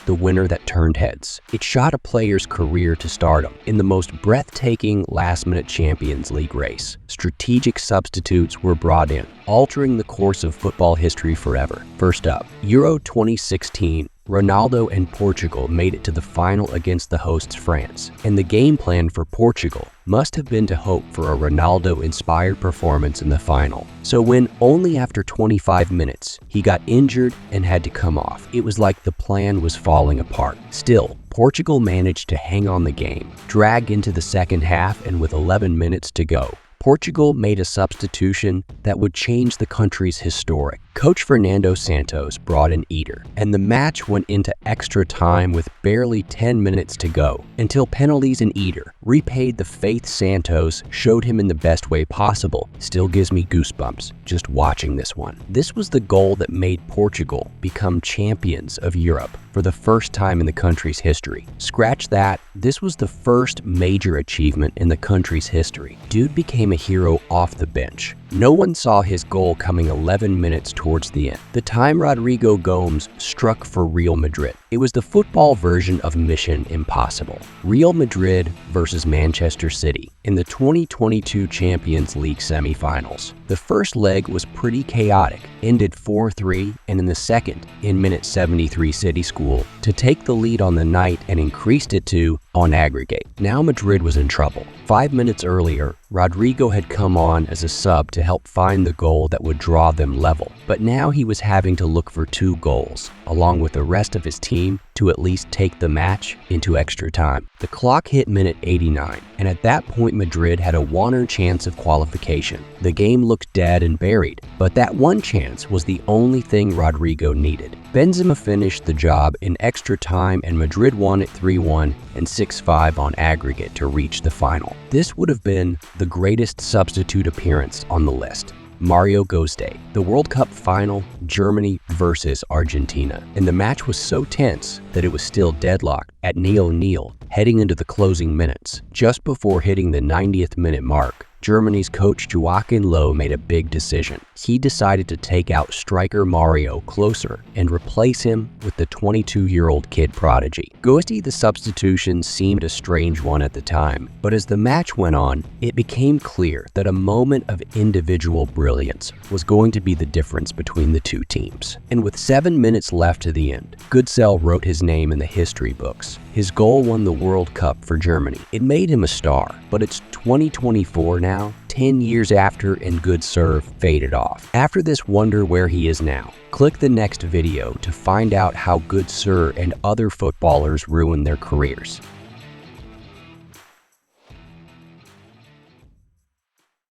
the winner that turned heads. It shot a player's career to stardom in the most breathtaking last-minute Champions League race. Strategic substitutes were brought in, altering the course of football history forever. First up, Euro 2016. Ronaldo and Portugal made it to the final against the hosts France, and the game plan for Portugal must have been to hope for a Ronaldo-inspired performance in the final. So when, only after 25 minutes, he got injured and had to come off, it was like the plan was falling apart. Still, Portugal managed to hang on the game, drag into the second half, and with 11 minutes to go, Portugal made a substitution that would change the country's history. Coach Fernando Santos brought in Eder, and the match went into extra time with barely 10 minutes to go, until penalties, and Eder repaid the faith Santos showed him in the best way possible. Still gives me goosebumps just watching this one. This was the goal that made Portugal become champions of Europe for the first time in the country's history. Scratch that, this was the first major achievement in the country's history. Dude became a hero off the bench. No one saw his goal coming 11 minutes towards the end. The time Rodrigo Gomes struck for Real Madrid. It was the football version of Mission Impossible. Real Madrid versus Manchester City in the 2022 Champions League semifinals. The first leg was pretty chaotic, ended 4-3, and in the second, in minute 73, City scored to take the lead on the night and increased it to on aggregate. Now Madrid was in trouble. 5 minutes earlier, Rodrigo had come on as a sub to help find the goal that would draw them level, but now he was having to look for 2 goals, along with the rest of his team, to at least take the match into extra time. The clock hit minute 89, and at that point Madrid had a 1% chance of qualification. The game looked dead and buried, but that one chance was the only thing Rodrigo needed. Benzema finished the job in extra time, and Madrid won it 3-1 and 6-5 on aggregate to reach the final. This would have been the greatest substitute appearance on the list. Mario Götze, the World Cup final, Germany versus Argentina. And the match was so tense that it was still deadlocked at 0-0 heading into the closing minutes. Just before hitting the 90th minute mark, Germany's coach Joachim Löw made a big decision. He decided to take out striker Mario Klose and replace him with the 22-year-old kid prodigy. Götze, the substitution seemed a strange one at the time, but as the match went on, it became clear that a moment of individual brilliance was going to be the difference between the two teams. And with 7 minutes left to the end, Götze wrote his name in the history books. His goal won the World Cup for Germany. It made him a star, but it's 2024 now, 10 years after, and Götze faded off. After this, wonder where he is now. Click the next video to find out how Götze and other footballers ruined their careers.